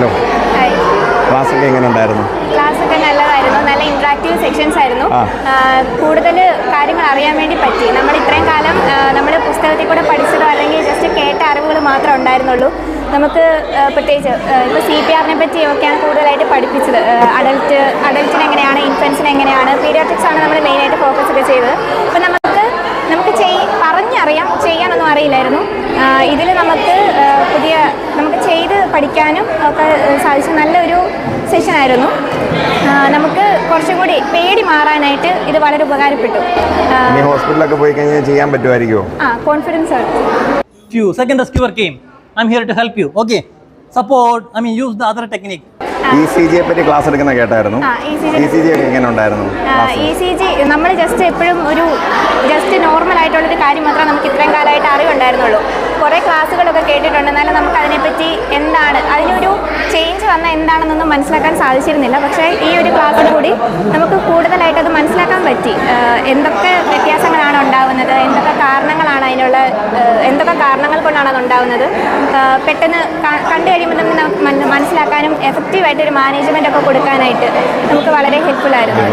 Hello, ക്ലാസ്സൊക്കെ എങ്ങനെ ഉണ്ടായിരുന്നു? ക്ലാസ്സൊക്കെ നല്ലതായിരുന്നു. നല്ല ഇൻട്രാക്റ്റീവ് സെക്ഷൻസ് ആയിരുന്നു. കൂടുതൽ കാര്യങ്ങൾ അറിയാൻ വേണ്ടി പറ്റി. നമ്മൾ ഇത്രയും കാലം നമ്മൾ പുസ്തകത്തിൽ കൂടെ പഠിച്ചതോ അല്ലെങ്കിൽ ജസ്റ്റ് കേട്ട അറിവുകൾ മാത്രമേ ഉണ്ടായിരുന്നുള്ളൂ. നമുക്ക് പ്രത്യേകിച്ച് ഇപ്പോൾ CPRനെ പറ്റിയൊക്കെയാണ് കൂടുതലായിട്ട് പഠിപ്പിച്ചത്. അഡൽറ്റിന് എങ്ങനെയാണ്, ഇൻഫൻസിന് എങ്ങനെയാണ്, പീഡിയാട്രിക്സ് ആണ് നമ്മൾ മെയിനായിട്ട് ഫോക്കസ് ഒക്കെ ചെയ്തത്. അപ്പോൾ നമുക്ക് പറഞ്ഞറിയാം, ചെയ്യാനൊന്നും അറിയില്ലായിരുന്നു. ഇതിൽ നമുക്ക് ചെയ്ത് പഠിക്കാനും ഒക്കെ സാധിച്ചു. നല്ലൊരു സെഷനായിരുന്നു. നമുക്ക് കുറച്ചും കൂടി പേടി മാറാനായിട്ട് ഇത് വളരെ ഉപകാരപ്പെട്ടു. ഹോസ്പിറ്റലൊക്കെ പോയി കഴിഞ്ഞാൽ ചെയ്യാൻ പറ്റുമായിരിക്കുമോ? കോൺഫിഡൻസ് ആണ്. Second rescuer came. I'm here to help you. Okay. Support. Use the other technique. ECG പറ്റി ക്ലാസ് എടുക്കുന്ന കേട്ടായിരുന്നു. ECG ഒക്കെ എങ്ങനെ ഉണ്ടായിരുന്നു? ECG നമ്മൾ എപ്പോഴും ജസ്റ്റ് നോർമൽ ആയിട്ടുള്ളൊരു കാര്യം മാത്രമേ നമുക്ക് ഇത്രയും കാലമായിട്ട് അറിവുണ്ടായിരുന്നുള്ളൂ. കുറേ ക്ലാസ്സുകളൊക്കെ കേട്ടിട്ടുണ്ട്, എന്നാലും നമുക്ക് അതിനെപ്പറ്റി അതിനൊരു ചേഞ്ച് വന്നാൽ എന്താണെന്നൊന്നും മനസ്സിലാക്കാൻ സാധിച്ചിരുന്നില്ല. പക്ഷേ ഈ ഒരു ക്ലാസ്സിൽ കൂടി നമുക്ക് കൂടുതലായിട്ട് അത് മനസ്സിലാക്കാൻ പറ്റി. എന്തൊക്കെ വ്യത്യാസങ്ങളാണ് ഉണ്ടാകുന്നത്, എന്തൊക്കെ കാരണങ്ങൾ കൊണ്ടാണ് അത് ഉണ്ടാകുന്നത്, പെട്ടെന്ന് കണ്ടു കഴിയുമ്പോൾ നമുക്ക് മനസ്സിലാക്കാനും എഫക്റ്റീവായിട്ടൊരു മാനേജ്മെൻ്റ് ഒക്കെ കൊടുക്കാനായിട്ട് നമുക്ക് വളരെ ഹെൽപ്ഫുൾ ആയിരുന്നു.